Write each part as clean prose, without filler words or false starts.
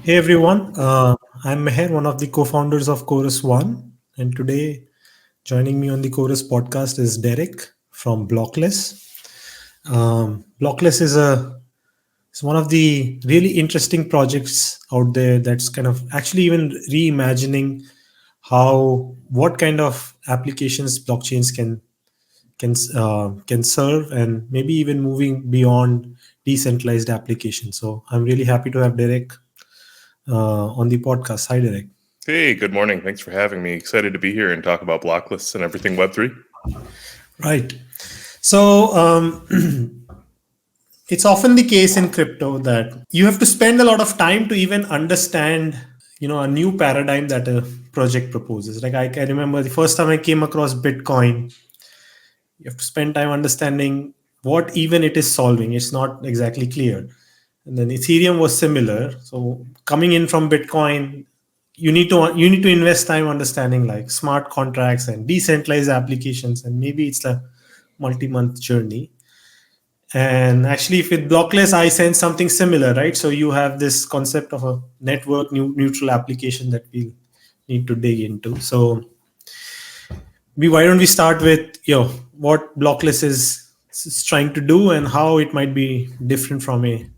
Hey everyone, I'm Meher, one of the co-founders of Chorus One, and today joining me on the Chorus podcast is Derek from Blockless. Blockless is one of the really interesting projects out there that's kind of actually even reimagining how what kind of applications blockchains can serve, and maybe even moving beyond decentralized applications. So I'm really happy to have Derek on the podcast. Hi, Derek. Hey, good morning. Thanks for having me. Excited to be here and talk about Blockless and everything Web3. Right. So it's often the case in crypto that you have to spend a lot of time to even understand, a new paradigm that a project proposes. Like I can remember the first time I came across Bitcoin, you have to spend time understanding what even it is solving. It's not exactly clear. And then Ethereum was similar. So coming in from Bitcoin, you need to invest time understanding like smart contracts and decentralized applications, and maybe it's a multi-month journey. And actually, if with Blockless, I sense something similar, right? So you have this concept of a network neutral application that we need to dig into. So why don't we start with what Blockless is trying to do and how it might be different from a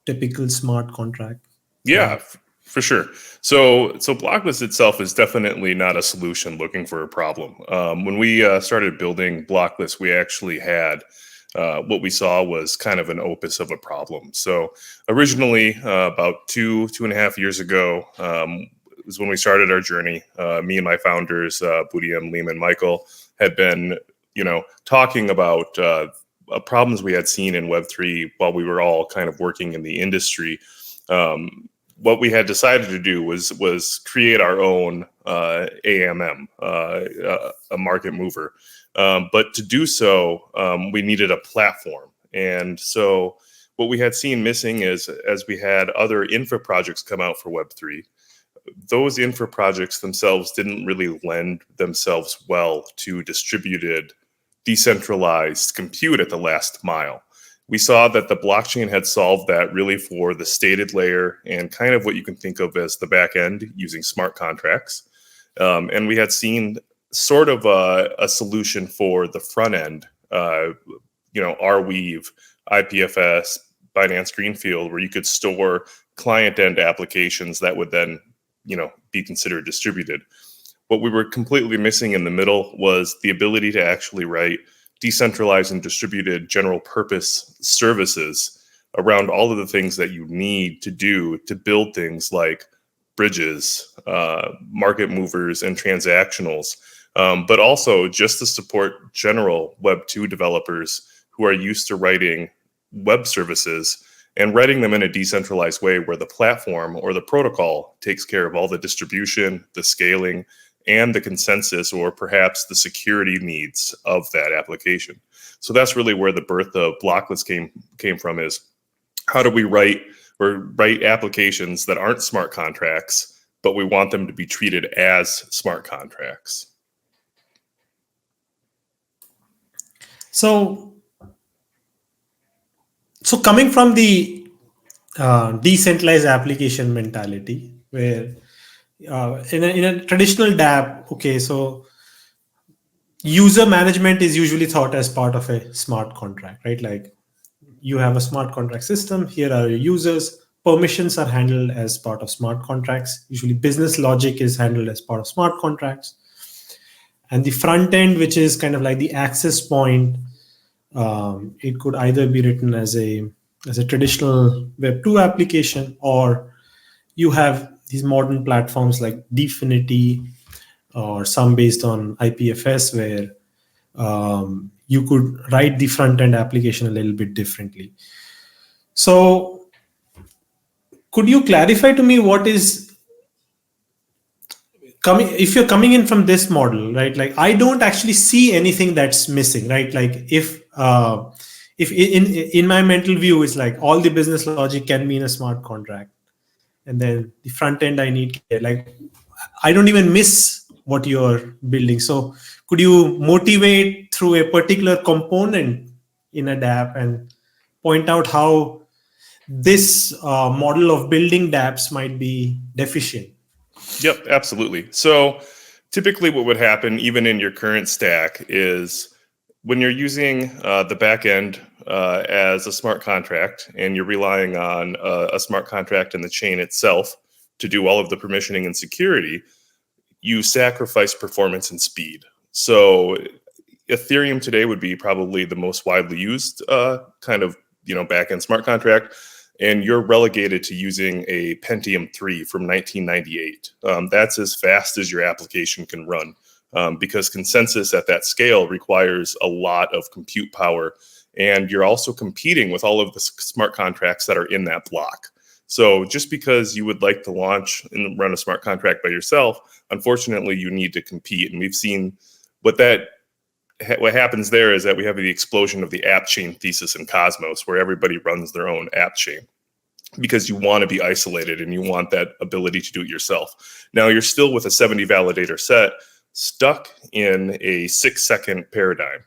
typical smart contract. Yeah, for sure. So Blockless itself is definitely not a solution looking for a problem. When we started building Blockless, we actually had what we saw was kind of an opus of a problem. So originally, about 2.5 years ago, was when we started our journey. Me and my founders, Budiam, Lehman, Michael, had been, talking about problems we had seen in Web3 while we were all kind of working in the industry. What we had decided to do was create our own AMM, a market mover. But to do so, we needed a platform. And so what we had seen missing is, as we had other infra projects come out for Web3, those infra projects themselves didn't really lend themselves well to distributed, decentralized compute at the last mile. We saw that the blockchain had solved that really for the stated layer and kind of what you can think of as the back end using smart contracts. And we had seen sort of a solution for the front end, Arweave, IPFS, Binance Greenfield, where you could store client end applications that would then, be considered distributed. What we were completely missing in the middle was the ability to actually write decentralized and distributed general purpose services around all of the things that you need to do to build things like bridges, market movers, and transactionals, but also just to support general Web 2 developers who are used to writing web services and writing them in a decentralized way where the platform or the protocol takes care of all the distribution, the scaling, and the consensus, or perhaps the security needs of that application. So that's really where the birth of Blockless came from, is how do we write applications that aren't smart contracts, but we want them to be treated as smart contracts. So coming from the decentralized application mentality, where in a traditional DApp, okay, so user management is usually thought as part of a smart contract, right? Like you have a smart contract system, here are your users, permissions are handled as part of smart contracts. Usually business logic is handled as part of smart contracts. And the front end, which is kind of like the access point, it could either be written as a traditional Web 2 application, or you have these modern platforms like Definity, or some based on IPFS, where you could write the front end application a little bit differently. So could you clarify to me what is coming, if you're coming in from this model, right? Like I don't actually see anything that's missing, right? Like if in my mental view, it's like all the business logic can be in a smart contract, and then the front end I need, like I don't even miss what you're building. So could you motivate through a particular component in a DApp and point out how this model of building dApps might be deficient. Yep, absolutely. So typically what would happen even in your current stack is when you're using the back end as a smart contract and you're relying on a smart contract in the chain itself to do all of the permissioning and security, you sacrifice performance and speed. So Ethereum today would be probably the most widely used kind of back-end smart contract, and you're relegated to using a Pentium 3 from 1998. That's as fast as your application can run, because consensus at that scale requires a lot of compute power, and you're also competing with all of the smart contracts that are in that block. So just because you would like to launch and run a smart contract by yourself, unfortunately, you need to compete. And we've seen what happens there is that we have the explosion of the app chain thesis in Cosmos, where everybody runs their own app chain because you want to be isolated and you want that ability to do it yourself. Now you're still with a 70 validator set stuck in a 6-second paradigm.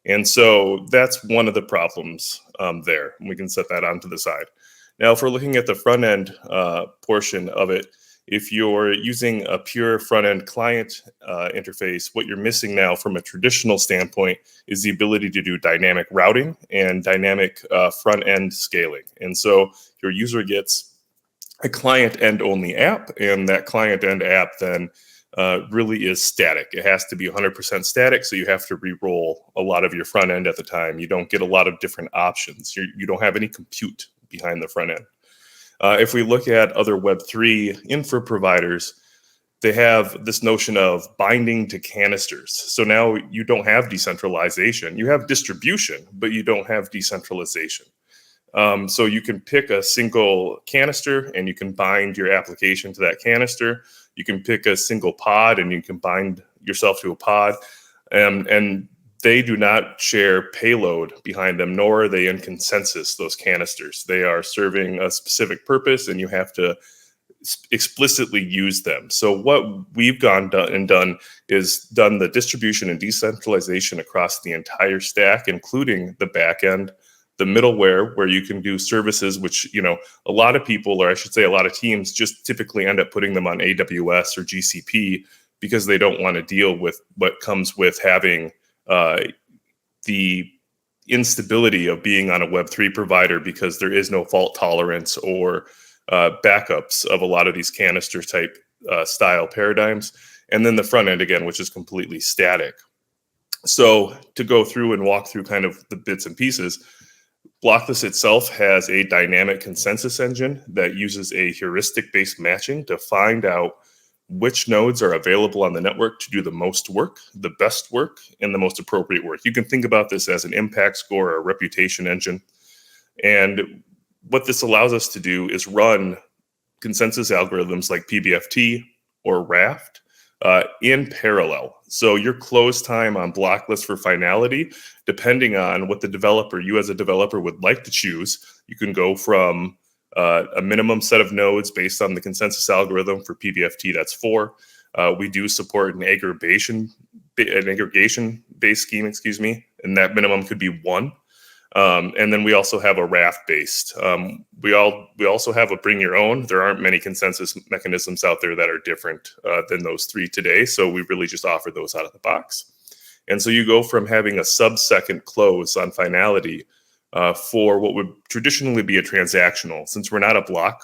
And so that's one of the problems there. We can set that onto the side. Now, if we're looking at the front end portion of it, if you're using a pure front end client interface, what you're missing now from a traditional standpoint is the ability to do dynamic routing and dynamic front end scaling. And so your user gets a client end only app, and that client end app then really is static. It has to be 100% static, so you have to re-roll a lot of your front end at the time. You don't get a lot of different options. You don't have any compute behind the front end. If we look at other Web3 infra providers, they have this notion of binding to canisters. So now you don't have decentralization. You have distribution, but you don't have decentralization. So you can pick a single canister and you can bind your application to that canister. You can pick a single pod and you can bind yourself to a pod. And they do not share payload behind them, nor are they in consensus, those canisters. They are serving a specific purpose, and you have to explicitly use them. So what we've done is done the distribution and decentralization across the entire stack, including the back end, the middleware, where you can do services, which, a lot of people, or I should say a lot of teams, just typically end up putting them on AWS or GCP because they don't want to deal with what comes with having the instability of being on a Web3 provider, because there is no fault tolerance or backups of a lot of these canister type style paradigms. And then the front end again, which is completely static. So to go through and walk through kind of the bits and pieces, Blockless itself has a dynamic consensus engine that uses a heuristic-based matching to find out which nodes are available on the network to do the most work, the best work, and the most appropriate work. You can think about this as an impact score or a reputation engine. And what this allows us to do is run consensus algorithms like PBFT or Raft in parallel. So your close time on Blockless for finality, depending on what you as a developer would like to choose, you can go from a minimum set of nodes based on the consensus algorithm. For PBFT, that's 4. We do support an aggregation-based scheme, and that minimum could be 1. And then we also have a Raft-based. We also have a bring your own. There aren't many consensus mechanisms out there that are different than those 3 today, so we really just offer those out of the box. And so you go from having a sub-second close on finality for what would traditionally be a transactional. Since we're not a block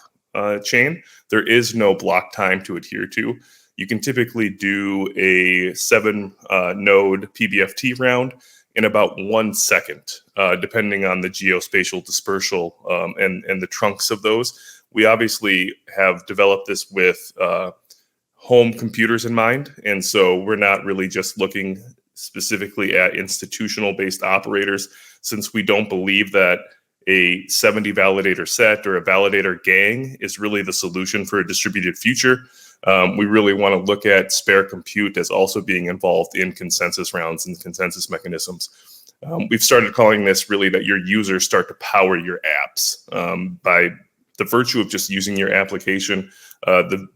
chain, there is no block time to adhere to. You can typically do a 7-node PBFT round in about 1 second, depending on the geospatial dispersal and the trunks of those. We obviously have developed this with home computers in mind, and so we're not really just looking specifically at institutional-based operators, since we don't believe that a 70 validator set or a validator gang is really the solution for a distributed future. We really want to look at spare compute as also being involved in consensus rounds and consensus mechanisms. We've started calling this really that your users start to power your apps. By the virtue of just using your application, the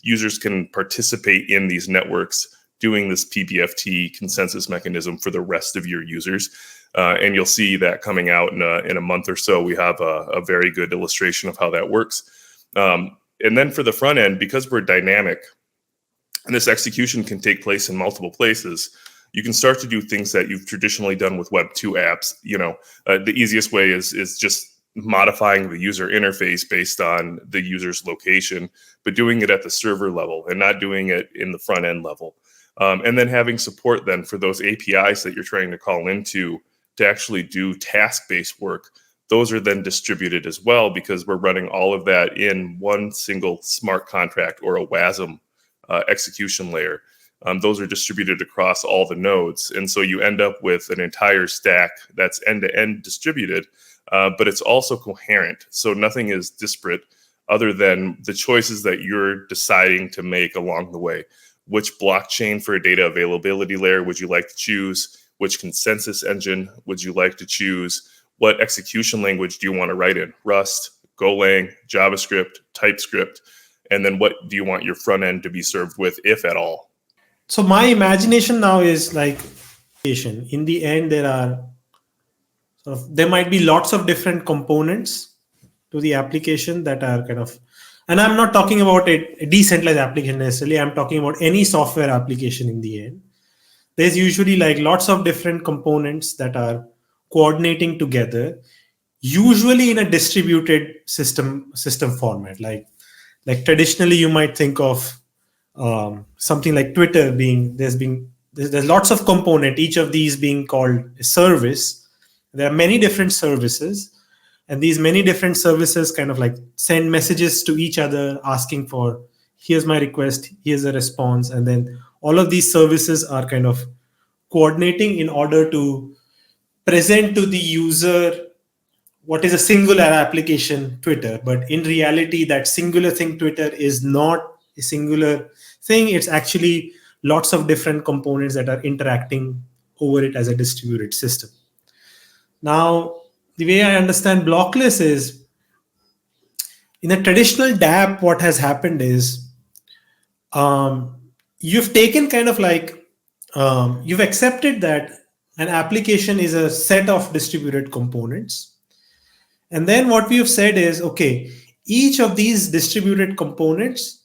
users can participate in these networks doing this PBFT consensus mechanism for the rest of your users. And you'll see that coming out in a month or so. We have a very good illustration of how that works. And then for the front end, because we're dynamic, and this execution can take place in multiple places, you can start to do things that you've traditionally done with Web 2 apps. The easiest way is just modifying the user interface based on the user's location, but doing it at the server level and not doing it in the front end level. And then having support then for those APIs that you're trying to call into to actually do task-based work. Those are then distributed as well, because we're running all of that in one single smart contract or a WASM execution layer. Those are distributed across all the nodes. And so you end up with an entire stack that's end-to-end distributed, but it's also coherent. So nothing is disparate other than the choices that you're deciding to make along the way. Which blockchain for a data availability layer would you like to choose? Which consensus engine would you like to choose? What execution language do you want to write in? Rust, Golang, JavaScript, TypeScript? And then what do you want your front end to be served with, if at all? So my imagination now is like, in the end, there might be lots of different components to the application that are kind of, and I'm not talking about a decentralized application necessarily. I'm talking about any software application in the end. There's usually like lots of different components that are coordinating together, usually in a distributed system format. Like traditionally, you might think of something like Twitter there's lots of component, each of these being called a service. There are many different services, and these many different services kind of like send messages to each other asking for, here's my request, here's a response. And then all of these services are kind of coordinating in order to present to the user what is a singular application, Twitter. But in reality, that singular thing, Twitter, is not a singular thing. It's actually lots of different components that are interacting over it as a distributed system. Now, the way I understand Blockless is, in a traditional DApp, what has happened is you've taken kind of like, you've accepted that an application is a set of distributed components. And then what we've said is, okay, each of these distributed components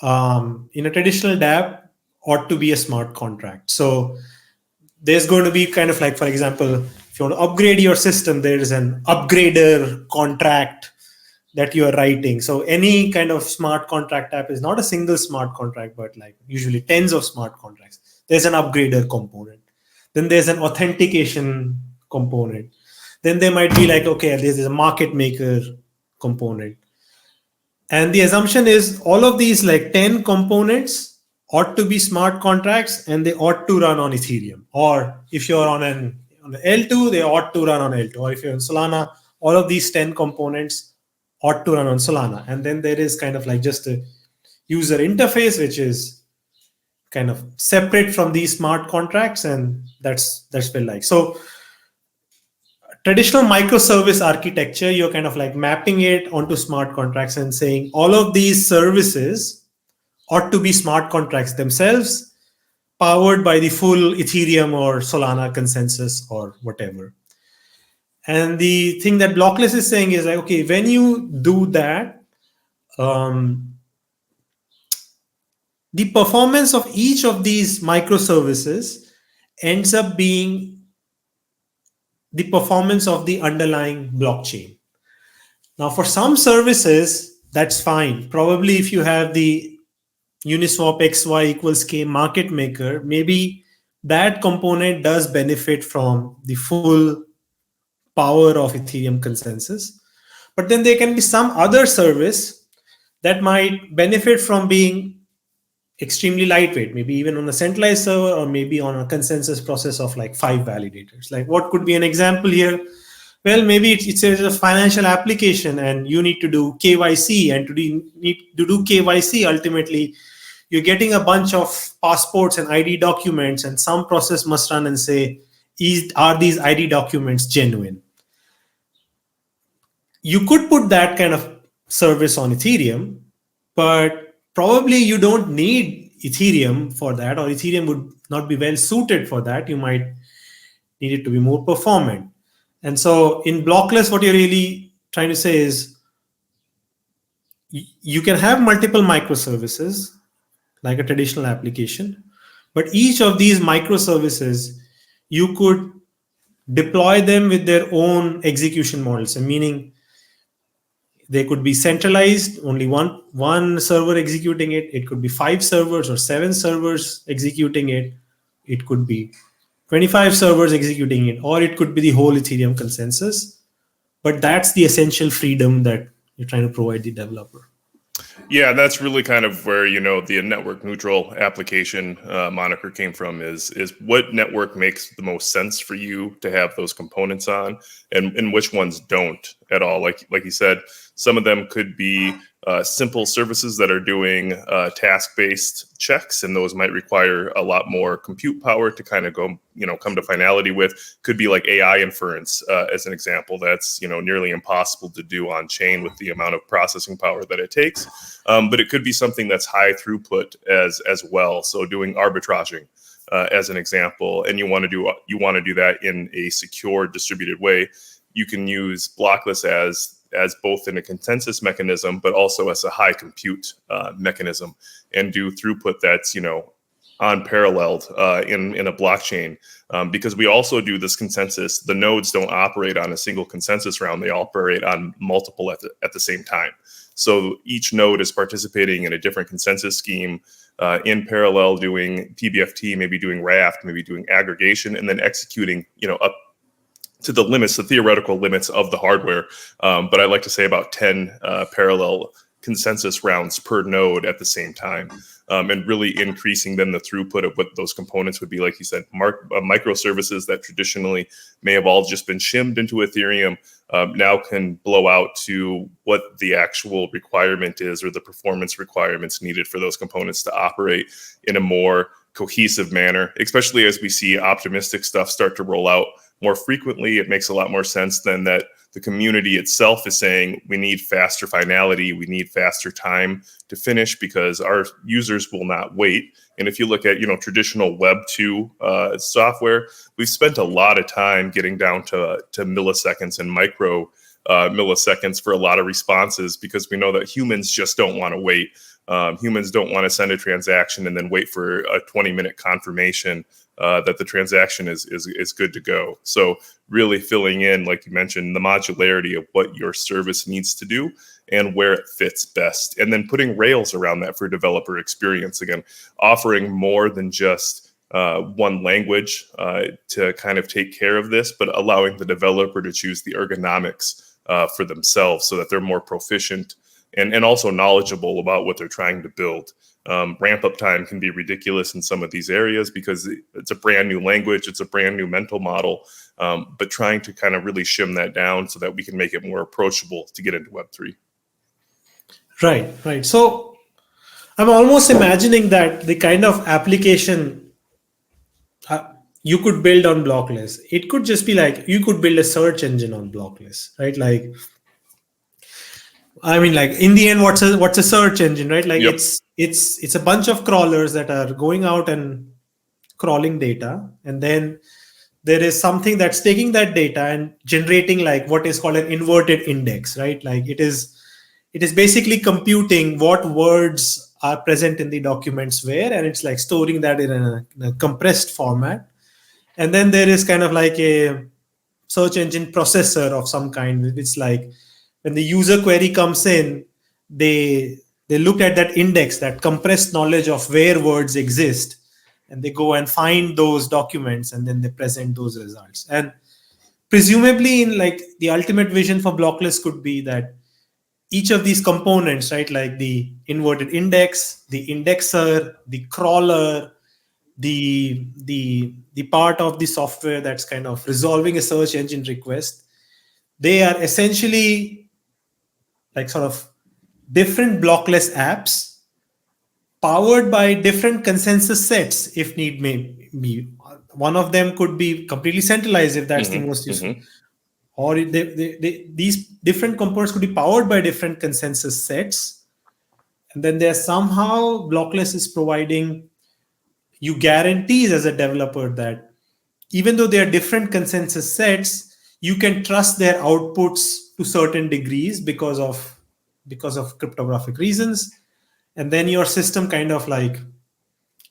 in a traditional DApp ought to be a smart contract. So there's going to be kind of like, for example, if you want to upgrade your system, there's an upgrader contract that you're writing. So any kind of smart contract app is not a single smart contract, but like usually tens of smart contracts. There's an upgrader component. Then there's an authentication component. Then there might be like, okay, there's a market maker component. And the assumption is all of these like 10 components ought to be smart contracts, and they ought to run on Ethereum. Or if you're on the L2, they ought to run on L2. Or if you're in Solana, all of these 10 components ought to run on Solana. And then there is kind of like just a user interface, which is kind of separate from these smart contracts. And that's been like, so traditional microservice architecture, you're kind of like mapping it onto smart contracts and saying all of these services ought to be smart contracts themselves, powered by the full Ethereum or Solana consensus or whatever. And the thing that Blockless is saying is like, okay, when you do that, the performance of each of these microservices ends up being the performance of the underlying blockchain. Now, for some services, that's fine. Probably if you have the Uniswap XY equals K market maker, maybe that component does benefit from the full power of Ethereum consensus. But then there can be some other service that might benefit from being extremely lightweight, maybe even on a centralized server, or maybe on a consensus process of like 5 validators. Like what could be an example here? Well, maybe it's a financial application and you need to do KYC, and to need to do KYC, ultimately, you're getting a bunch of passports and ID documents, and some process must run and say, are these ID documents genuine? You could put that kind of service on Ethereum, but probably you don't need Ethereum for that, or Ethereum would not be well suited for that. You might needed to be more performant. And so in Blockless, what you're really trying to say is you can have multiple microservices like a traditional application, but each of these microservices, you could deploy them with their own execution models. And meaning they could be centralized, only one server executing it. It could be 5 servers or 7 servers executing it. It could be 25 servers executing it, or it could be the whole Ethereum consensus. But that's the essential freedom that you're trying to provide the developer. Yeah, that's really kind of where the network neutral application moniker came from. Is what network makes the most sense for you to have those components on, and which ones don't at all. Like you said, some of them could be simple services that are doing task-based checks, and those might require a lot more compute power to kind of come to finality with. Could be like AI inference as an example. That's nearly impossible to do on chain with the amount of processing power that it takes. But it could be something that's high throughput as well. So doing arbitraging as an example, and you want to do that in a secure distributed way. You can use Blockless as both in a consensus mechanism, but also as a high compute mechanism, and do throughput that's unparalleled in a blockchain, because we also do this consensus. The nodes don't operate on a single consensus round; they operate on multiple at the same time. So each node is participating in a different consensus scheme in parallel, doing PBFT, maybe doing Raft, maybe doing aggregation, and then executing up to the limits, the theoretical limits of the hardware. But I like to say about 10 parallel consensus rounds per node at the same time, and really increasing then the throughput of what those components would be. Like you said, microservices that traditionally may have all just been shimmed into Ethereum now can blow out to what the actual requirement is, or the performance requirements needed for those components to operate in a more cohesive manner, especially as we see optimistic stuff start to roll out more frequently. It makes a lot more sense than that the community itself is saying we need faster finality, we need faster time to finish, because our users will not wait. And if you look at traditional Web 2 software, we've spent a lot of time getting down to milliseconds and micro milliseconds for a lot of responses, because we know that humans just don't want to wait. Humans don't want to send a transaction and then wait for a 20-minute confirmation that the transaction is good to go. So really filling in, like you mentioned, the modularity of what your service needs to do and where it fits best. And then putting rails around that for developer experience. Again, offering more than just one language to kind of take care of this, but allowing the developer to choose the ergonomics for themselves so that they're more proficient and also knowledgeable about what they're trying to build. Ramp up time can be ridiculous in some of these areas because it's a brand new language, it's a brand new mental model, but trying to kind of really shim that down so that we can make it more approachable to get into Web3. Right. So I'm almost imagining that the kind of application you could build on Blockless, it could just be like you could build a search engine on Blockless, right? Like, I mean, like in the end, what's a search engine, right? Like Yep. it's a bunch of crawlers that are going out and crawling data, and then there is something that's taking that data and generating like what is called an inverted index, right? Like it is basically computing what words are present in the documents where, and it's like storing that in a compressed format. And then there is kind of like a search engine processor of some kind. It's like when the user query comes in, they look at that index, that compressed knowledge of where words exist, and they go and find those documents, and then they present those results. And presumably in like the ultimate vision for Blockless could be that each of these components, right, like the inverted index, the indexer, the crawler, the part of the software that's kind of resolving a search engine request, they are essentially like sort of different Blockless apps powered by different consensus sets if need may be. One of them could be completely centralized if that's the most useful. Or these different components could be powered by different consensus sets. And then there's somehow Blockless is providing you guarantees as a developer that even though they are different consensus sets, you can trust their outputs to certain degrees because of cryptographic reasons. And then your system kind of like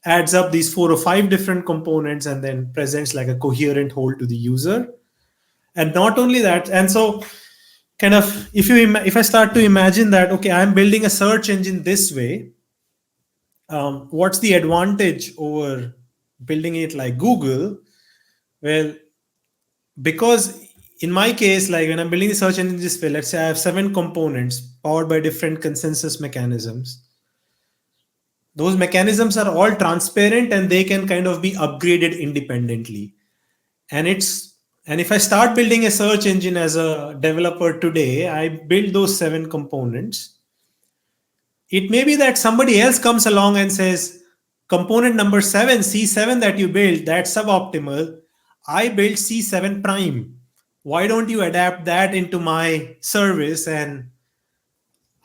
adds up these 4 or 5 different components and then presents like a coherent whole to the user. And not only that, and so kind of if I start to imagine that, okay, I'm building a search engine this way, what's the advantage over building it like Google? Well, because in my case, like when I'm building the search engine this way, let's say I have 7 components powered by different consensus mechanisms. Those mechanisms are all transparent and they can kind of be upgraded independently. And if I start building a search engine as a developer today, I build those 7 components. It may be that somebody else comes along and says, component number 7, C7 that you built, that's suboptimal. I built C7 prime. Why don't you adapt that into my service? And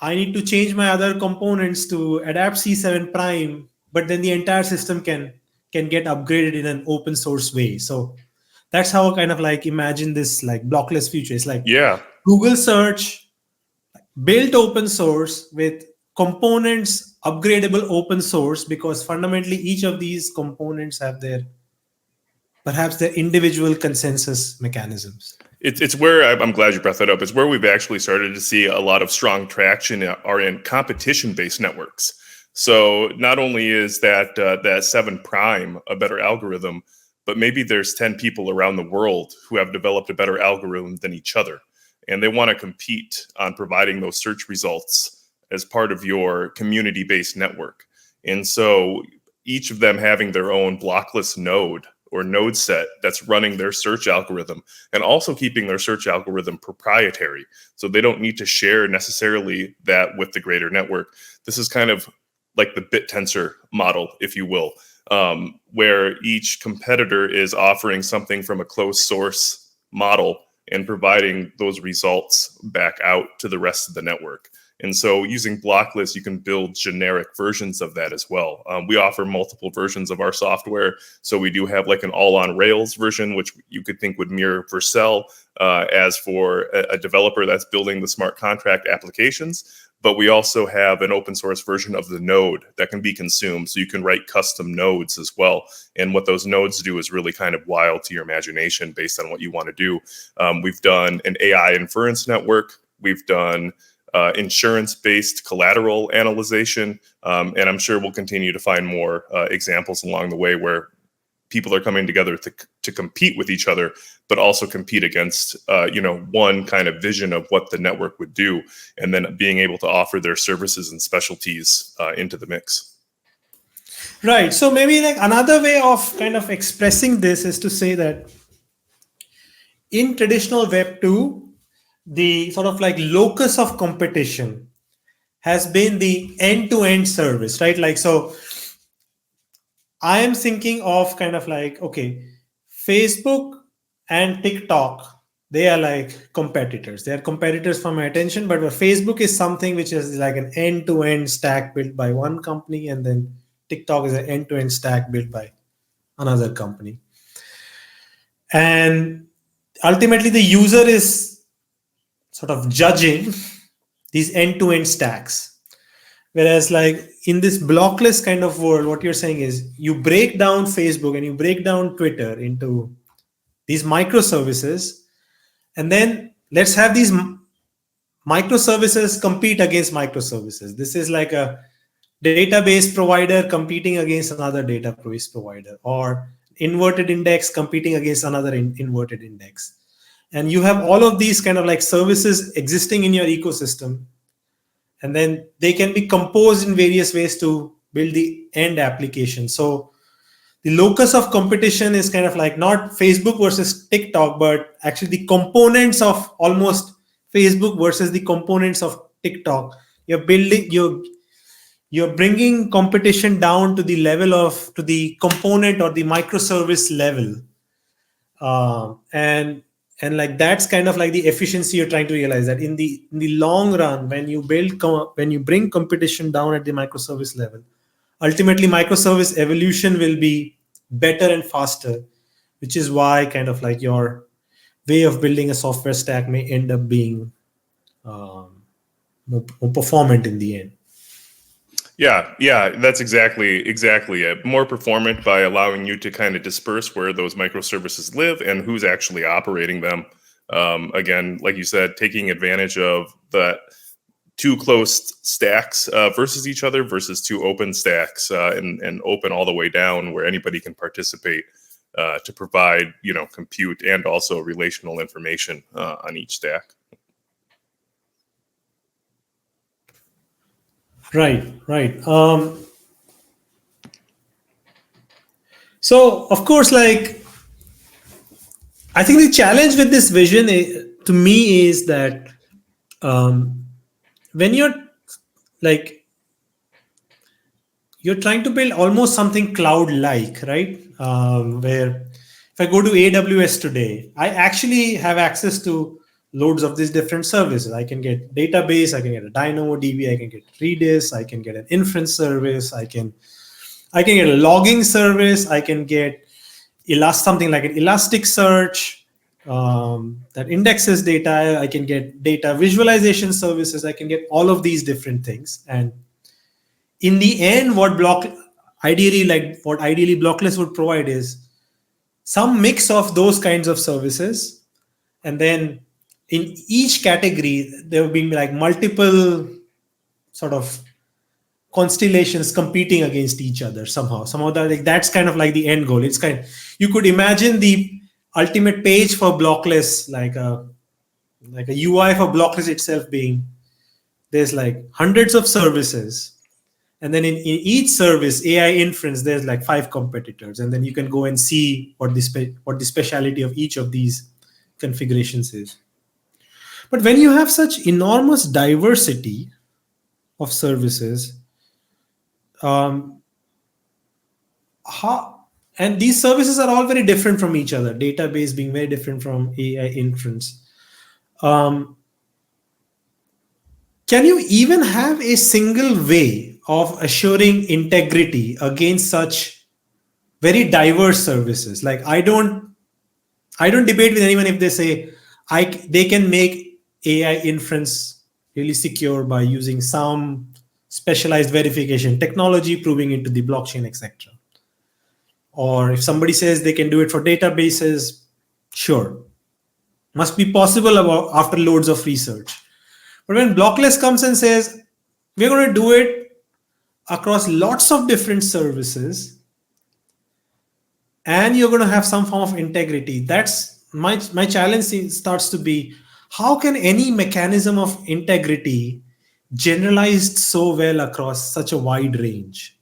I need to change my other components to adapt C7 prime, but then the entire system can get upgraded in an open source way. So that's how I kind of like imagine this like blockless future. It's like Yeah. Google search built open source with components upgradable open source, because fundamentally each of these components have perhaps their individual consensus mechanisms. It's where I'm glad you brought that up. It's where we've actually started to see a lot of strong traction are in competition-based networks. So not only is that 7 prime a better algorithm, but maybe there's 10 people around the world who have developed a better algorithm than each other, and they want to compete on providing those search results as part of your community-based network. And so each of them having their own blockless node or node set that's running their search algorithm, and also keeping their search algorithm proprietary. So they don't need to share necessarily that with the greater network. This is kind of like the bit tensor model, if you will, where each competitor is offering something from a closed source model and providing those results back out to the rest of the network. And so using Blockless, you can build generic versions of that as well. We offer multiple versions of our software. So we do have like an all on Rails version, which you could think would mirror Vercel as for a developer that's building the smart contract applications. But we also have an open source version of the node that can be consumed. So you can write custom nodes as well. And what those nodes do is really kind of wild to your imagination based on what you want to do. We've done an AI inference network. We've done insurance-based collateral analyzation. And I'm sure we'll continue to find more examples along the way where people are coming together to compete with each other, but also compete against, one kind of vision of what the network would do, and then being able to offer their services and specialties into the mix. Right. So maybe like another way of kind of expressing this is to say that in traditional Web 2, the sort of like locus of competition has been the end-to-end service, right? Like, so I am thinking of kind of like, okay, Facebook and TikTok, they are like competitors. They are competitors for my attention, but Facebook is something which is like an end-to-end stack built by one company, and then TikTok is an end-to-end stack built by another company. And ultimately, the user is sort of judging these end-to-end stacks. Whereas like in this blockless kind of world, what you're saying is you break down Facebook and you break down Twitter into these microservices, and then let's have these microservices compete against microservices. This is like a database provider competing against another database provider, or inverted index competing against another inverted index. And you have all of these kind of like services existing in your ecosystem, and then they can be composed in various ways to build the end application. So the locus of competition is kind of like not Facebook versus TikTok, but actually the components of almost Facebook versus the components of TikTok. You're bringing competition down to the level to the component or the microservice level. And like that's kind of like the efficiency you're trying to realize, that in the long run, when you bring competition down at the microservice level, ultimately microservice evolution will be better and faster, which is why kind of like your way of building a software stack may end up being more performant in the end. Yeah, that's exactly it. More performant by allowing you to kind of disperse where those microservices live and who's actually operating them. Again, like you said, taking advantage of that two close stacks versus each other versus two open stacks and open all the way down where anybody can participate to provide, compute and also relational information on each stack. Right. So, of course, like, I think the challenge with this vision to me is that when you're trying to build almost something cloud-like, right? Where if I go to AWS today, I actually have access to loads of these different services. I can get database, I can get a DynamoDB, I can get Redis, I can get an inference service, I can get a logging service, I can get something like an Elasticsearch that indexes data, I can get data visualization services, I can get all of these different things. And in the end, what ideally Blockless would provide is some mix of those kinds of services. And then in each category, there will be like multiple sort of constellations competing against each other somehow that's kind of like the end goal. It's you could imagine the ultimate page for Blockless, like a UI for Blockless itself being, there's like hundreds of services. And then in each service, AI inference, there's like 5 competitors. And then you can go and see what the speciality of each of these configurations is. But when you have such enormous diversity of services, and these services are all very different from each other, database being very different from AI inference. Can you even have a single way of assuring integrity against such very diverse services? Like I don't debate with anyone if they say they can make AI inference really secure by using some specialized verification technology, proving it to the blockchain, etc. Or if somebody says they can do it for databases, sure, must be possible after loads of research. But when Blockless comes and says, we're going to do it across lots of different services, and you're going to have some form of integrity, that's my challenge starts to be, how can any mechanism of integrity generalized so well across such a wide range?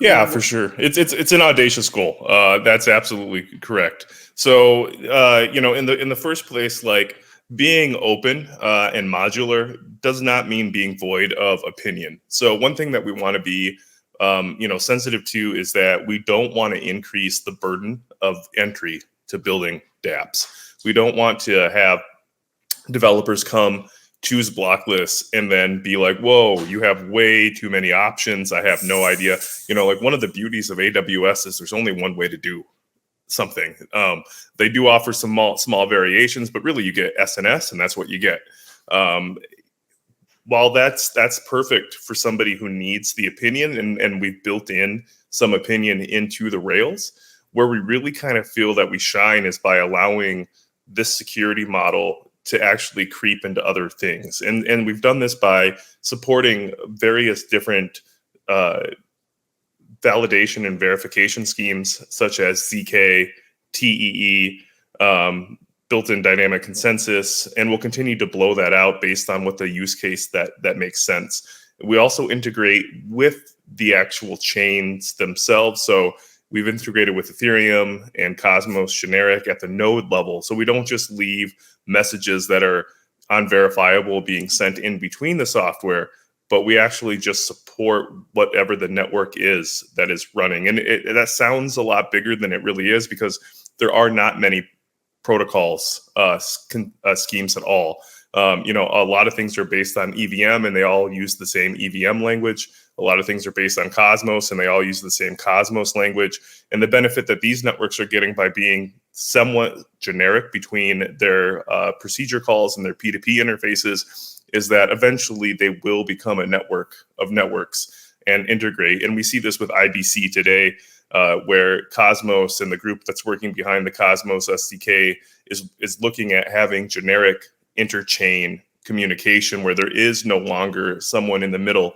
Yeah, for sure. It's an audacious goal. That's absolutely correct. So, in the first place, like being open and modular does not mean being void of opinion. So, one thing that we want to be, sensitive to is that we don't want to increase the burden of entry to building dApps. We don't want to have developers come, choose Blockless, and then be like, whoa, you have way too many options. I have no idea. Like one of the beauties of AWS is there's only one way to do something. They do offer some small variations, but really you get SNS and that's what you get. While that's perfect for somebody who needs the opinion, and we've built in some opinion into the Rails, where we really kind of feel that we shine is by allowing this security model to actually creep into other things. And we've done this by supporting various different validation and verification schemes, such as ZK, TEE, built-in dynamic consensus, and we'll continue to blow that out based on what the use case that makes sense. We also integrate with the actual chains themselves. So we've integrated with Ethereum and Cosmos generic at the node level. So we don't just leave messages that are unverifiable being sent in between the software, but we actually just support whatever the network is that is running. And that sounds a lot bigger than it really is, because there are not many protocols, schemes at all. A lot of things are based on EVM and they all use the same EVM language. A lot of things are based on Cosmos, and they all use the same Cosmos language. And the benefit that these networks are getting by being somewhat generic between their procedure calls and their P2P interfaces is that eventually they will become a network of networks and integrate. And we see this with IBC today, where Cosmos and the group that's working behind the Cosmos SDK is looking at having generic interchain communication where there is no longer someone in the middle.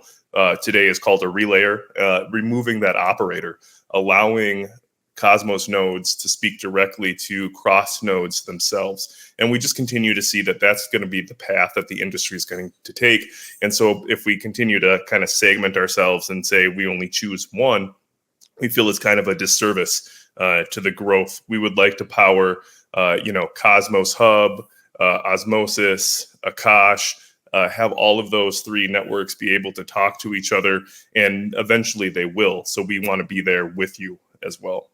Today is called a relayer, removing that operator, allowing Cosmos nodes to speak directly to cross nodes themselves. And we just continue to see that that's going to be the path that the industry is going to take. And so if we continue to kind of segment ourselves and say we only choose one, we feel it's kind of a disservice to the growth. We would like to power, Cosmos Hub, Osmosis, Akash, have all of those three networks be able to talk to each other, and eventually they will. So we want to be there with you as well.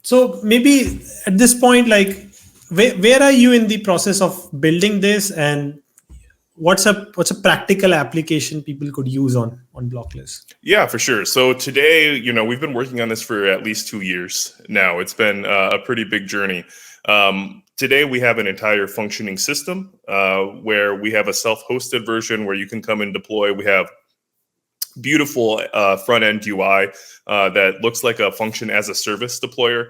So maybe at this point, like, where are you in the process of building this, and what's a practical application people could use on Blockless? Yeah, for sure. So today, we've been working on this for at least 2 years now. It's been a pretty big journey. Today, we have an entire functioning system where we have a self-hosted version where you can come and deploy. We have beautiful front-end UI that looks like a function as a service deployer.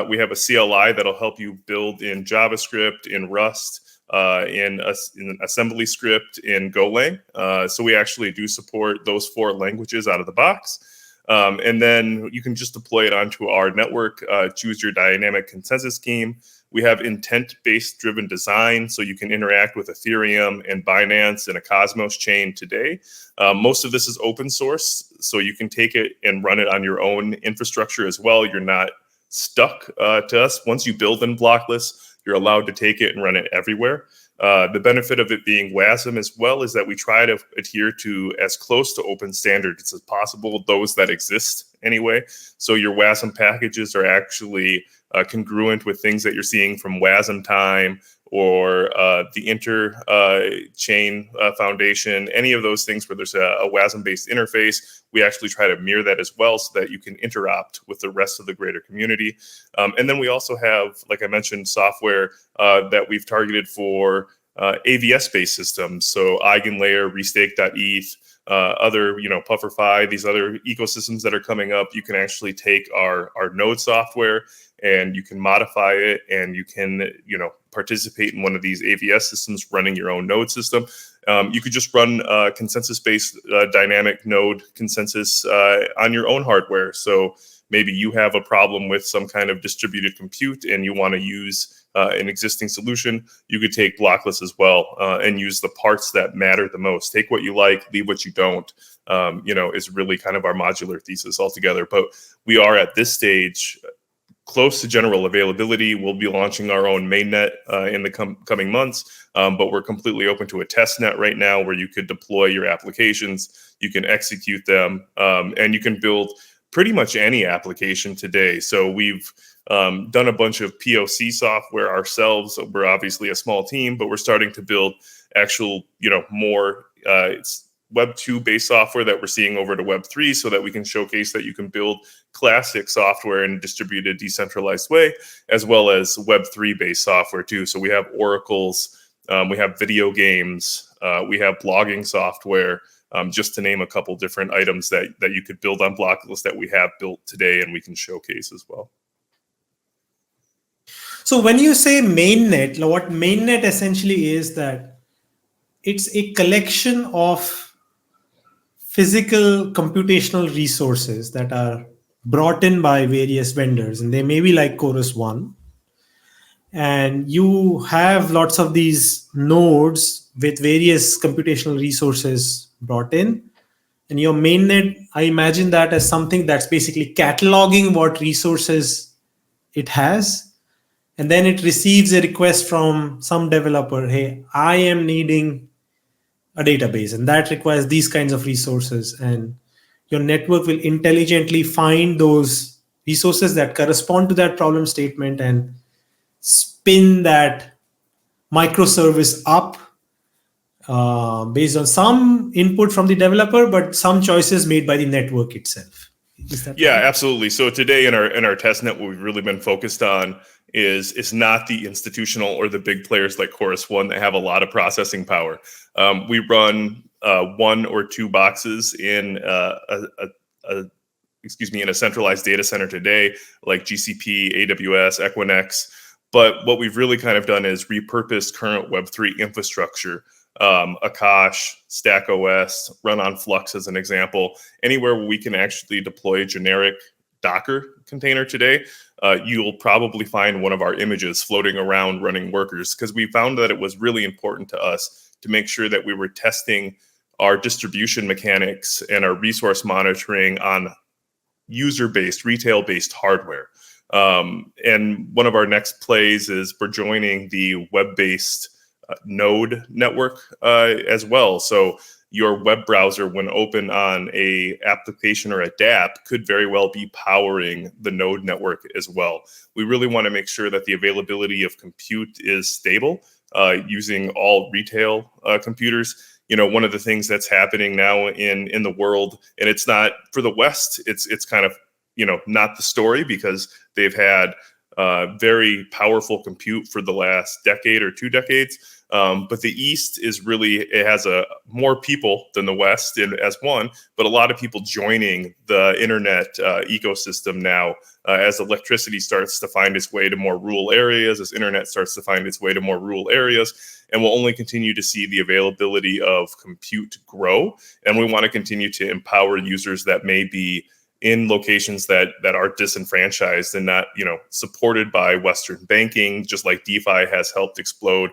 We have a CLI that'll help you build in JavaScript, in Rust, in assembly script, in Golang. So we actually do support those 4 languages out of the box. And then you can just deploy it onto our network, choose your dynamic consensus scheme. We have intent-based driven design, so you can interact with Ethereum and Binance and a Cosmos chain today. Most of this is open source, so you can take it and run it on your own infrastructure as well. You're not stuck to us. Once you build in Blockless, you're allowed to take it and run it everywhere. The benefit of it being WASM as well is that we try to adhere to as close to open standards as possible, those that exist anyway. So your WASM packages are actually congruent with things that you're seeing from WASM Time or the Interchain Foundation, any of those things where there's a WASM-based interface. We actually try to mirror that as well so that you can interact with the rest of the greater community. And then we also have, like I mentioned, software that we've targeted for AVS-based systems. So EigenLayer, Restake.eth, other, Pufferfy, these other ecosystems that are coming up. You can actually take our node software and you can modify it, and you can, participate in one of these AVS systems running your own node system. You could just run consensus-based dynamic node consensus on your own hardware. So maybe you have a problem with some kind of distributed compute and you want to use an existing solution. You could take Blockless as well and use the parts that matter the most. Take what you like, leave what you don't, is really kind of our modular thesis altogether. But we are at this stage close to general availability. We'll be launching our own mainnet in the coming months, but we're completely open to a test net right now where you could deploy your applications, you can execute them, and you can build pretty much any application today. So we've done a bunch of POC software ourselves. We're obviously a small team, but we're starting to build actual, more Web 2 based software that we're seeing over to Web 3 so that we can showcase that you can build classic software in a distributed, decentralized way, as well as Web 3 based software too. So we have oracles, we have video games, we have blogging software, just to name a couple different items that you could build on Blockless that we have built today and we can showcase as well. So when you say mainnet, what mainnet essentially is that it's a collection of physical computational resources that are brought in by various vendors, and they may be like Chorus One. And you have lots of these nodes with various computational resources brought in. And your mainnet, I imagine that as something that's basically cataloging what resources it has. And then it receives a request from some developer, hey, I am needing a database, and that requires these kinds of resources. And your network will intelligently find those resources that correspond to that problem statement and spin that microservice up based on some input from the developer, but some choices made by the network itself. Is that Yeah, right? absolutely. So today in our test net, what we've really been focused on is not the institutional or the big players like Chorus One that have a lot of processing power. We run one or two boxes in in a centralized data center today, like GCP, AWS, Equinix. But what we've really kind of done is repurposed current Web3 infrastructure, Akash, StackOS, run on Flux as an example, anywhere where we can actually deploy a generic Docker container today. You'll probably find one of our images floating around running workers, because we found that it was really important to us to make sure that we were testing our distribution mechanics and our resource monitoring on user-based, retail-based hardware. And one of our next plays is we're joining the web-based node network as well. So your web browser, when open on a application or a DApp, could very well be powering the node network as well. We really want to make sure that the availability of compute is stable using all retail computers. One of the things that's happening now in the world, and it's not for the West, it's kind of not the story, because they've had very powerful compute for the last decade or 2 decades. But the East it has more people than the West as one, but a lot of people joining the internet ecosystem now as electricity starts to find its way to more rural areas, as internet starts to find its way to more rural areas. And we'll only continue to see the availability of compute grow. And we want to continue to empower users that may be in locations that are disenfranchised and not supported by Western banking, just like DeFi has helped explode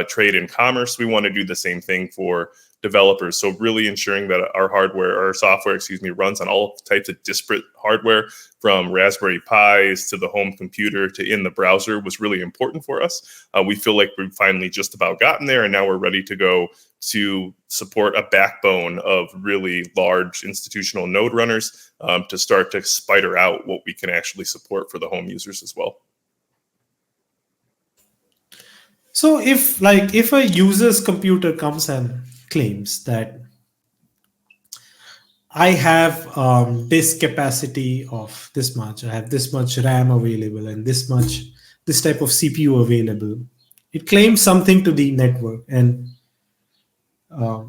trade and commerce. We want to do the same thing for developers. So really ensuring that our software, runs on all types of disparate hardware, from Raspberry Pis to the home computer to in the browser, was really important for us. We feel like we've finally just about gotten there, and now we're ready to go to support a backbone of really large institutional node runners to start to spider out what we can actually support for the home users as well. So if a user's computer comes and claims that I have disk capacity of this much, I have this much RAM available and this type of CPU available, it claims something to the network, and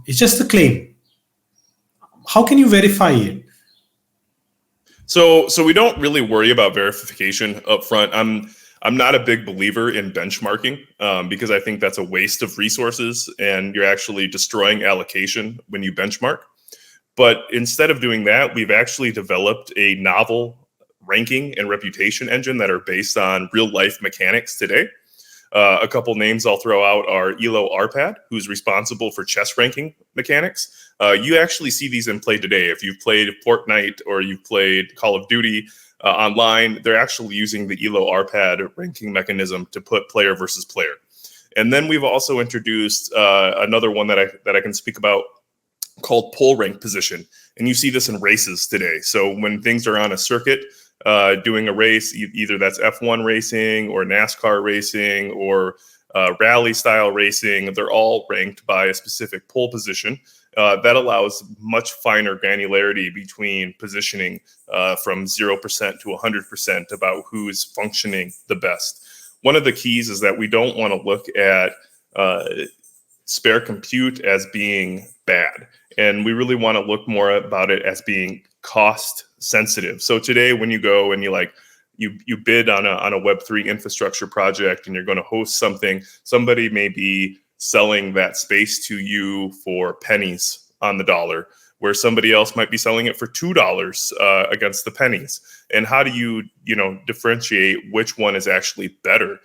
it's just a claim. How can you verify it? So we don't really worry about verification up front. I'm not a big believer in benchmarking because I think that's a waste of resources, and you're actually destroying allocation when you benchmark. But instead of doing that, we've actually developed a novel ranking and reputation engine that are based on real life mechanics today. A couple names I'll throw out are Elo Arpad, who's responsible for chess ranking mechanics. You actually see these in play today. If you've played Fortnite or you've played Call of Duty online, they're actually using the Elo Arpad ranking mechanism to put player versus player. And then we've also introduced another one that I can speak about, called pull rank position. And you see this in races today. So when things are on a circuit, doing a race, either that's F1 racing or NASCAR racing or rally style racing, they're all ranked by a specific pole position. That allows much finer granularity between positioning from 0% to 100% about who's functioning the best. One of the keys is that we don't want to look at spare compute as being bad. And we really want to look more about it as being cost sensitive. So today, when you go and you bid on a Web3 infrastructure project and you're going to host something, somebody may be selling that space to you for pennies on the dollar, where somebody else might be selling it for $2 against the pennies. And how do you differentiate which one is actually better?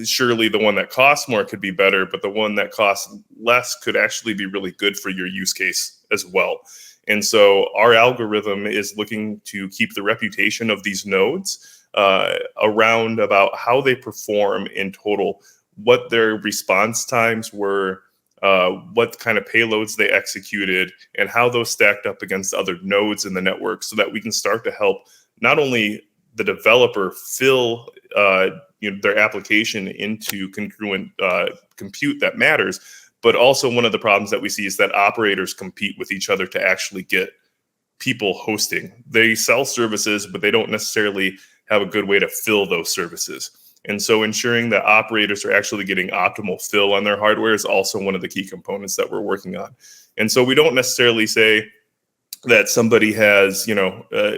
Surely the one that costs more could be better, but the one that costs less could actually be really good for your use case as well. And so our algorithm is looking to keep the reputation of these nodes around about how they perform in total, what their response times were, what kind of payloads they executed, and how those stacked up against other nodes in the network, so that we can start to help not only the developer fill their application into congruent compute that matters, But also one of the problems that we see is that operators compete with each other to actually get people hosting. They sell services, but they don't necessarily have a good way to fill those services. And so ensuring that operators are actually getting optimal fill on their hardware is also one of the key components that we're working on. And so we don't necessarily say that somebody has,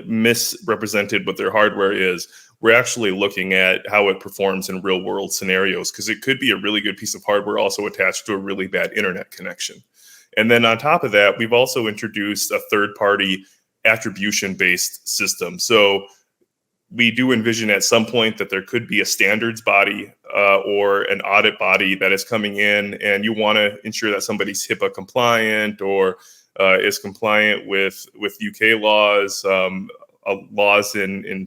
misrepresented what their hardware is. We're actually looking at how it performs in real world scenarios, because it could be a really good piece of hardware also attached to a really bad internet connection. And then on top of that, we've also introduced a third-party attribution-based system. So we do envision at some point that there could be a standards body or an audit body that is coming in, and you want to ensure that somebody's HIPAA compliant or is compliant with UK laws. Laws in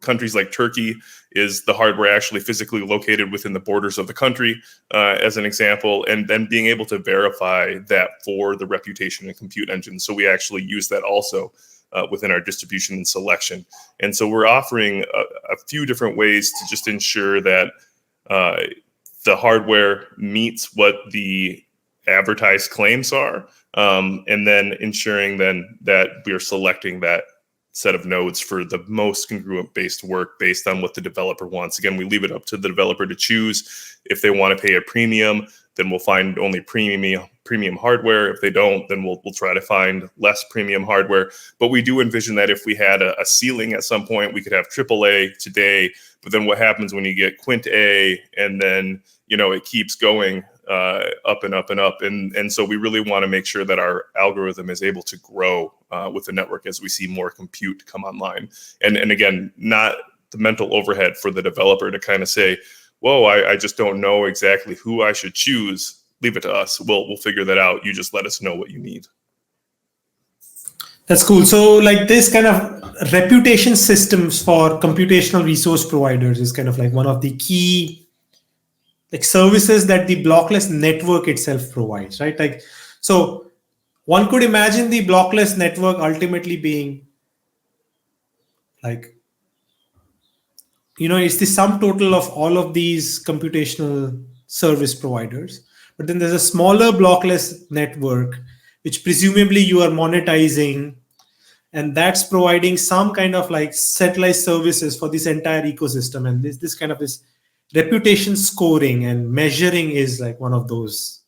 countries like Turkey is the hardware actually physically located within the borders of the country, as an example, and then being able to verify that for the reputation and compute engine. So we actually use that also within our distribution and selection. And so we're offering a few different ways to just ensure that the hardware meets what the advertised claims are, and then ensuring then that we are selecting that set of nodes for the most congruent based work based on what the developer wants. Again, we leave it up to the developer to choose. If they want to pay a premium, then we'll find only premium hardware. If they don't, then we'll try to find less premium hardware. But we do envision that if we had a ceiling at some point, we could have AAA today. But then what happens when you get Quint A, and then it keeps going up and up and up. And so we really want to make sure that our algorithm is able to grow with the network as we see more compute come online. And again, not the mental overhead for the developer to kind of say, whoa, I just don't know exactly who I should choose. Leave it to us. We'll figure that out. You just let us know what you need. That's cool. So like this kind of reputation systems for computational resource providers is kind of like one of the key like services that the blockless network itself provides, right? Like, so one could imagine the blockless network ultimately being like, it's the sum total of all of these computational service providers. But then there's a smaller blockless network, which presumably you are monetizing, and that's providing some kind of like centralized services for this entire ecosystem. And this kind of this reputation scoring and measuring is like one of those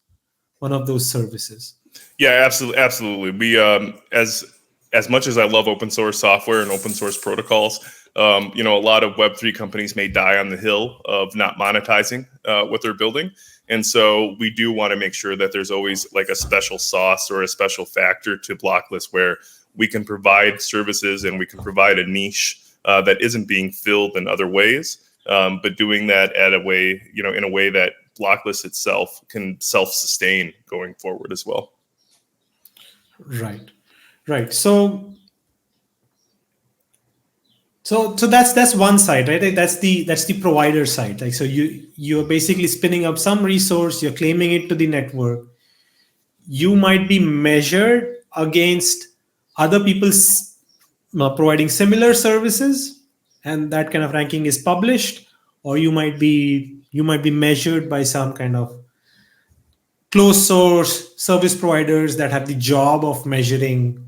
services. Yeah, absolutely. We as much as I love open source software and open source protocols, a lot of Web3 companies may die on the hill of not monetizing what they're building. And so we do want to make sure that there's always like a special sauce or a special factor to Blockless where we can provide services and we can provide a niche that isn't being filled in other ways, but doing that in a way that Blockless itself can self-sustain going forward as well. Right. So that's one side, right? Like that's the provider side. Like, so you're basically spinning up some resource, you're claiming it to the network. You might be measured against other people's providing similar services, and that kind of ranking is published, or you might be measured by some kind of closed source service providers that have the job of measuring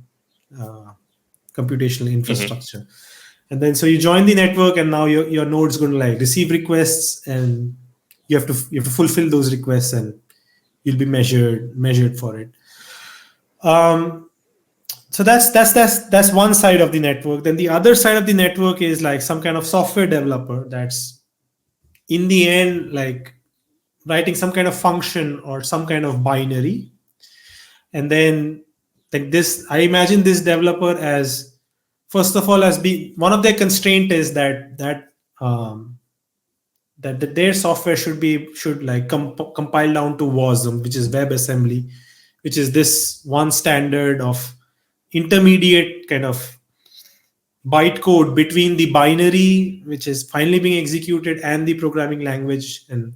computational infrastructure. Mm-hmm. And then so you join the network, and now your node's going to like receive requests, and you have to fulfill those requests, and you'll be measured for it. So that's one side of the network. Then the other side of the network is like some kind of software developer that's in the end like writing some kind of function or some kind of binary. And then like this, I imagine this developer as, first of all, one of their constraint is that their software should like compile down to WASM, which is WebAssembly, which is this one standard of intermediate kind of bytecode between the binary, which is finally being executed, and the programming language. And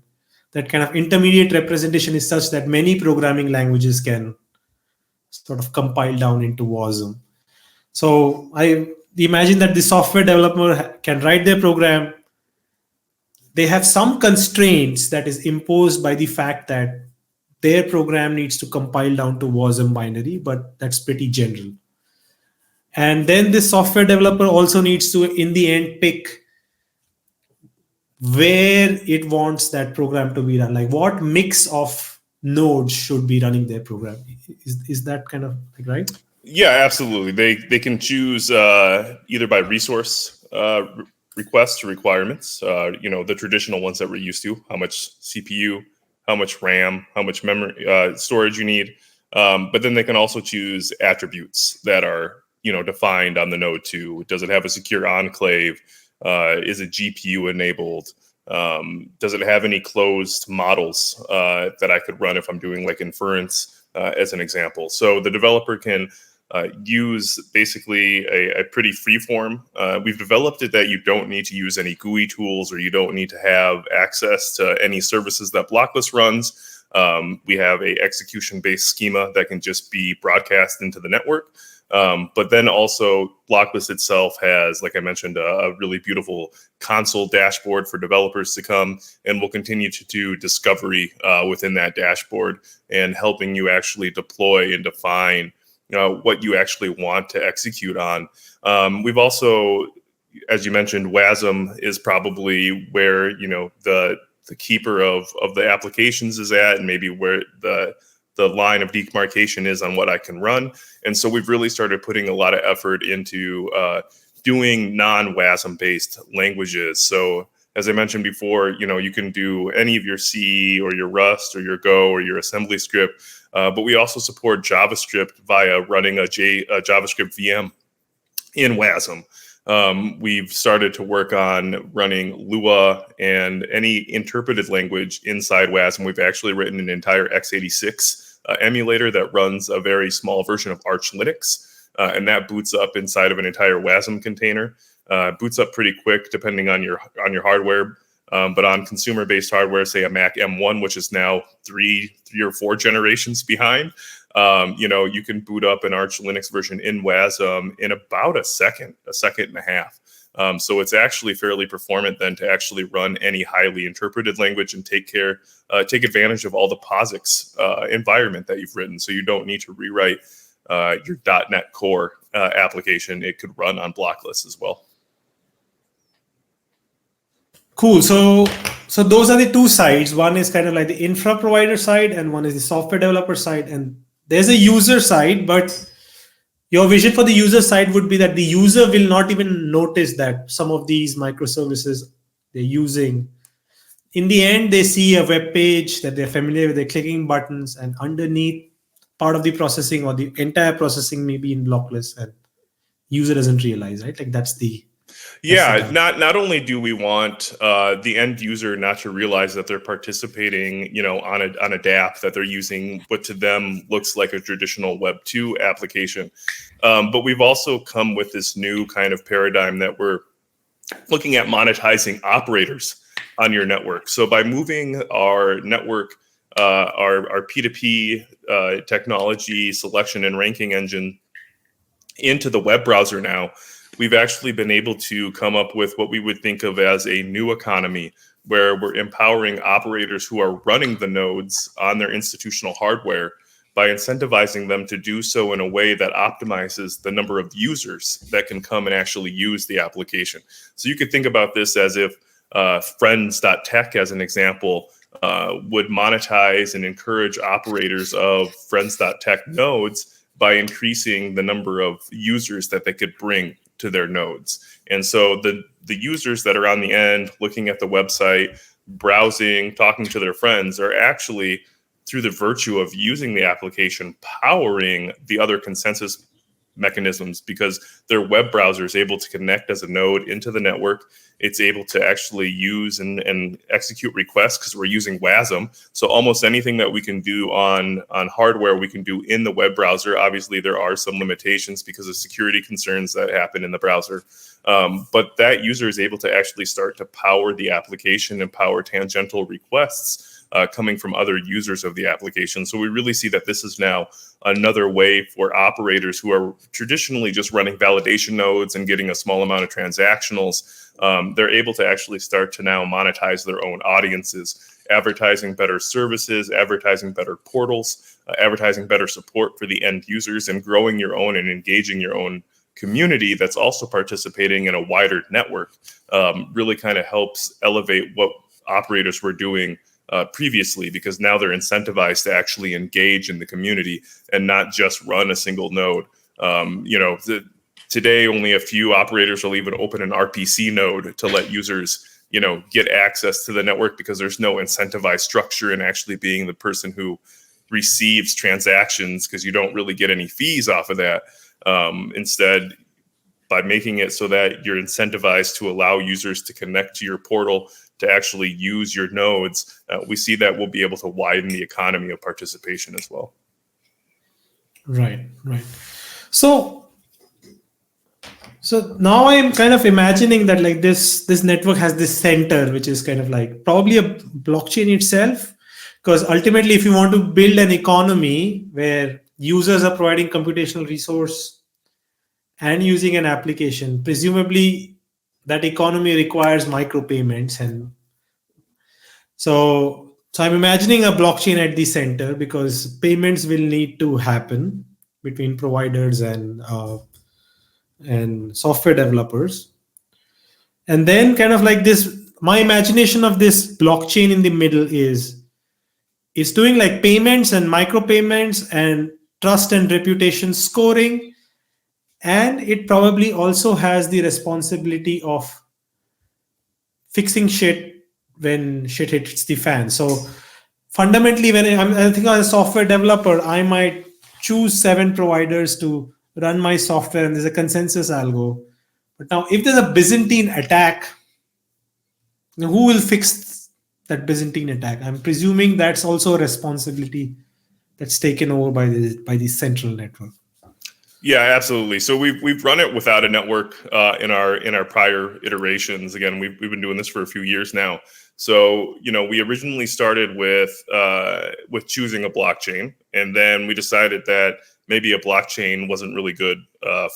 that kind of intermediate representation is such that many programming languages can sort of compile down into WASM. So I imagine that the software developer can write their program. They have some constraints that is imposed by the fact that their program needs to compile down to WASM binary, but that's pretty general. And then this software developer also needs to, in the end, pick where it wants that program to be run, like what mix of nodes should be running their program. Is that kind of like right? Yeah, absolutely. They can choose either by resource requests or requirements. The traditional ones that we're used to: how much CPU, how much RAM, how much memory storage you need. But then they can also choose attributes that are defined on the node too. Does it have a secure enclave? Is it GPU enabled? Does it have any closed models that I could run if I'm doing like inference, as an example? So the developer can use basically a pretty free form. We've developed it that you don't need to use any GUI tools, or you don't need to have access to any services that Blockless runs. We have a execution-based schema that can just be broadcast into the network. But then also Blockless itself has, like I mentioned, a really beautiful console dashboard for developers to come, and we'll continue to do discovery within that dashboard and helping you actually deploy and define what you actually want to execute on. We've also, as you mentioned, WASM is probably where the keeper of the applications is at, and maybe where the line of demarcation is on what I can run. And so we've really started putting a lot of effort into doing non-WASM based languages. So as I mentioned before, you can do any of your C or your Rust or your Go or your assembly script, but we also support JavaScript via running a JavaScript VM in WASM. We've started to work on running Lua and any interpreted language inside WASM. We've actually written an entire x86 emulator that runs a very small version of Arch Linux, and that boots up inside of an entire WASM container. Boots up pretty quick depending on your hardware, but on consumer-based hardware, say a Mac M1, which is now three or four generations behind, you can boot up an Arch Linux version in WASM in about a second and a half. So it's actually fairly performant then to actually run any highly interpreted language and take advantage of all the POSIX environment that you've written. So you don't need to rewrite your .NET Core application. It could run on Blockless as well. Cool. So those are the two sides. One is kind of like the infra provider side, and one is the software developer side. And there's a user side, but your vision for the user side would be that the user will not even notice that some of these microservices they're using. In the end, they see a web page that they're familiar with, they're clicking buttons, and underneath part of the processing or the entire processing may be in Blockless, and user doesn't realize, right? Like that's the not only do we want the end user not to realize that they're participating, on a DApp that they're using what to them looks like a traditional Web 2 application, but we've also come with this new kind of paradigm that we're looking at monetizing operators on your network. So by moving our network, our P2P technology selection and ranking engine into the web browser now, we've actually been able to come up with what we would think of as a new economy, where we're empowering operators who are running the nodes on their institutional hardware by incentivizing them to do so in a way that optimizes the number of users that can come and actually use the application. So you could think about this as if friends.tech, as an example, would monetize and encourage operators of friends.tech nodes by increasing the number of users that they could bring to their nodes. And so the users that are on the end looking at the website, browsing, talking to their friends are actually, through the virtue of using the application, powering the other consensus mechanisms, because their web browser is able to connect as a node into the network. It's able to actually use and execute requests because we're using WASM. So almost anything that we can do on hardware, we can do in the web browser. Obviously, there are some limitations because of security concerns that happen in the browser. But that user is able to actually start to power the application and power tangential requests coming from other users of the application. So we really see that this is now another way for operators who are traditionally just running validation nodes and getting a small amount of transactionals. They're able to actually start to now monetize their own audiences advertising better services, advertising better portals, advertising better support for the end users, and growing your own and engaging your own community that's also participating in a wider network really kind of helps elevate what operators were doing previously, because now they're incentivized to actually engage in the community and not just run a single node. Today, only a few operators will even open an RPC node to let users, get access to the network, because there's no incentivized structure in actually being the person who receives transactions, because you don't really get any fees off of that. Instead, by making it so that you're incentivized to allow users to connect to your portal to actually use your nodes, we see that we'll be able to widen the economy of participation as well. Right. So now I'm kind of imagining that like this network has this center, which is kind of like probably a blockchain itself. Because ultimately, if you want to build an economy where users are providing computational resource and using an application, presumably that economy requires micropayments. And so I'm imagining a blockchain at the center, because payments will need to happen between providers and software developers. And then kind of like this, my imagination of this blockchain in the middle is it's doing like payments and micropayments and trust and reputation scoring. And it probably also has the responsibility of fixing shit when shit hits the fan. So fundamentally, when I think as a software developer, I might choose 7 providers to run my software, and there's a consensus algo. But now, if there's a Byzantine attack, who will fix that Byzantine attack? I'm presuming that's also a responsibility that's taken over by the central network. Yeah, absolutely. So we've run it without a network in our prior iterations. Again, we've been doing this for a few years now. So we originally started with choosing a blockchain, and then we decided that maybe a blockchain wasn't really good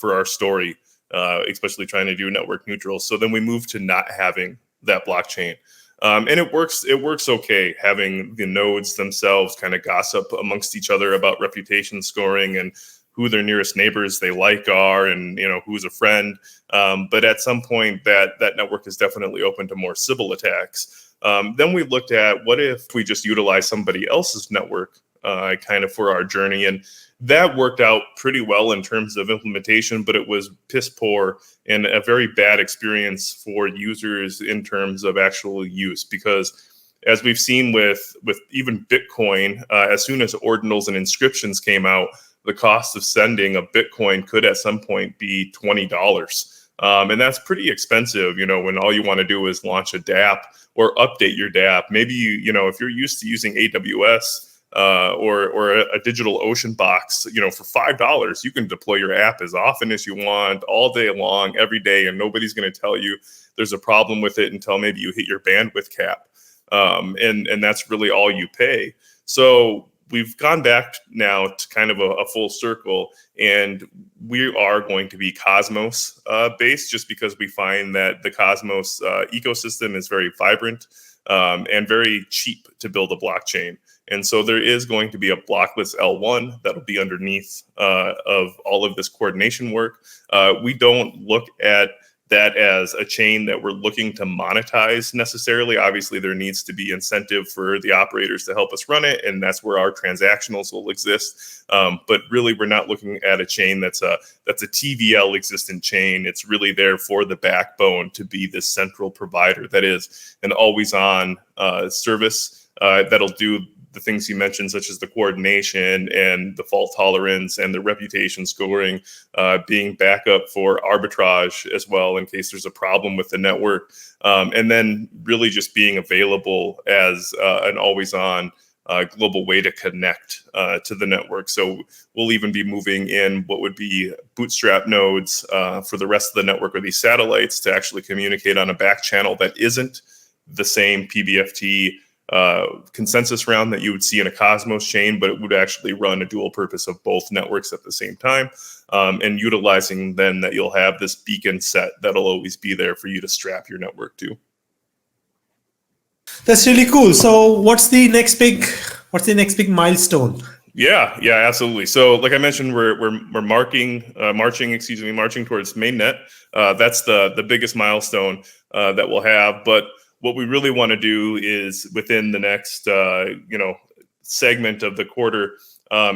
for our story, especially trying to do network neutral. So then we moved to not having that blockchain. And it works okay, having the nodes themselves kind of gossip amongst each other about reputation scoring and who their nearest neighbors they like are, and who's a friend. But at some point, that network is definitely open to more Sybil attacks. Then we looked at, what if we just utilize somebody else's network kind of for our journey, and that worked out pretty well in terms of implementation, but it was piss poor and a very bad experience for users in terms of actual use, because as we've seen with even Bitcoin, as soon as ordinals and inscriptions came out, the cost of sending a Bitcoin could at some point be $20. And that's pretty expensive, when all you want to do is launch a DApp or update your DApp. Maybe, if you're used to using AWS or a digital ocean box, for $5, you can deploy your app as often as you want, all day long, every day, and nobody's going to tell you there's a problem with it until maybe you hit your bandwidth cap. And that's really all you pay. So we've gone back now to kind of a full circle, and we are going to be Cosmos based, just because we find that the Cosmos ecosystem is very vibrant and very cheap to build a blockchain. And so there is going to be a Blockless L1 that'll be underneath of all of this coordination work. We don't look at that as a chain that we're looking to monetize necessarily. Obviously, there needs to be incentive for the operators to help us run it, and that's where our transactionals will exist. But really, we're not looking at a chain that's a TVL existent chain. It's really there for the backbone to be this central provider that is an always-on service that'll do the things you mentioned, such as the coordination and the fault tolerance and the reputation scoring, being backup for arbitrage as well in case there's a problem with the network, and then really just being available as an always-on global way to connect to the network. So we'll even be moving in what would be bootstrap nodes for the rest of the network, or these satellites, to actually communicate on a back channel that isn't the same PBFT consensus round that you would see in a Cosmos chain, but it would actually run a dual purpose of both networks at the same time, and utilizing then that you'll have this beacon set that'll always be there for you to strap your network to. That's really cool. So what's the next big milestone? Yeah, absolutely. So, like I mentioned, we're marching towards mainnet. That's the biggest milestone that we'll have. But what we really want to do is within the next segment of the quarter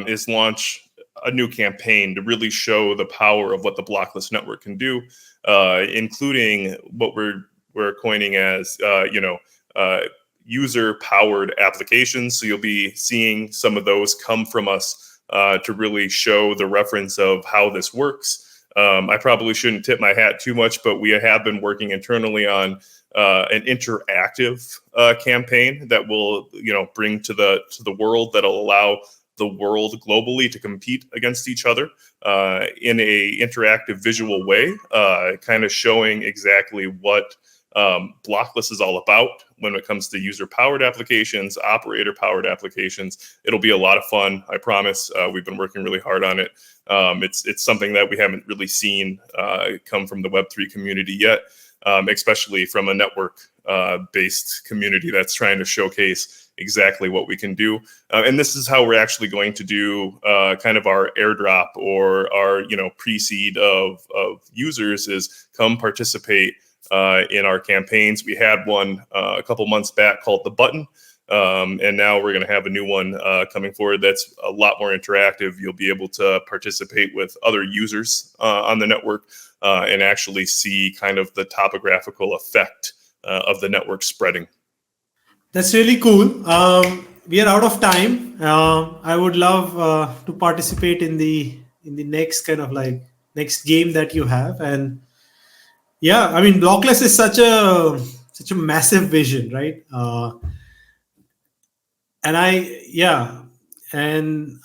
is launch a new campaign to really show the power of what the Blockless network can do, including what we're coining as user-powered applications. So you'll be seeing some of those come from us to really show the reference of how this works. I probably shouldn't tip my hat too much, but we have been working internally on an interactive campaign that will, bring to the world, that'll allow the world globally to compete against each other in a interactive visual way, kind of showing exactly what Blockless is all about when it comes to user-powered applications, operator-powered applications. It'll be a lot of fun, I promise. We've been working really hard on it. It's something that we haven't really seen come from the Web3 community yet, especially from a network-based community that's trying to showcase exactly what we can do. And this is how we're actually going to do kind of our airdrop or our pre-seed of users is come participate in our campaigns. We had one a couple months back called The Button. And now we're going to have a new one coming forward that's a lot more interactive. You'll be able to participate with other users on the network and actually see kind of the topographical effect of the network spreading. That's really cool. We are out of time. I would love to participate in the next kind of next game that you have. And yeah, I mean, Blockless is such a massive vision, right? And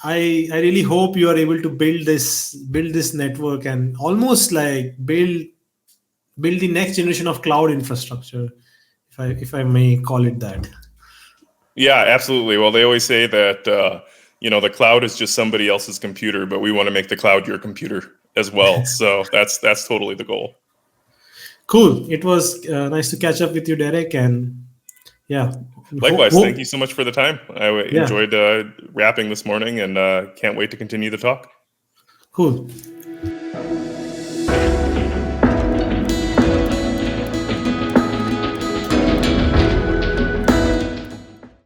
I really hope you are able to build this network and almost build the next generation of cloud infrastructure, if I may call it that. Yeah, absolutely. Well, they always say that the cloud is just somebody else's computer, but we want to make the cloud your computer as well. So that's totally the goal. Cool. It was nice to catch up with you, Derek, and yeah. Likewise. Thank you so much for the time. I enjoyed rapping this morning and can't wait to continue the talk. Cool.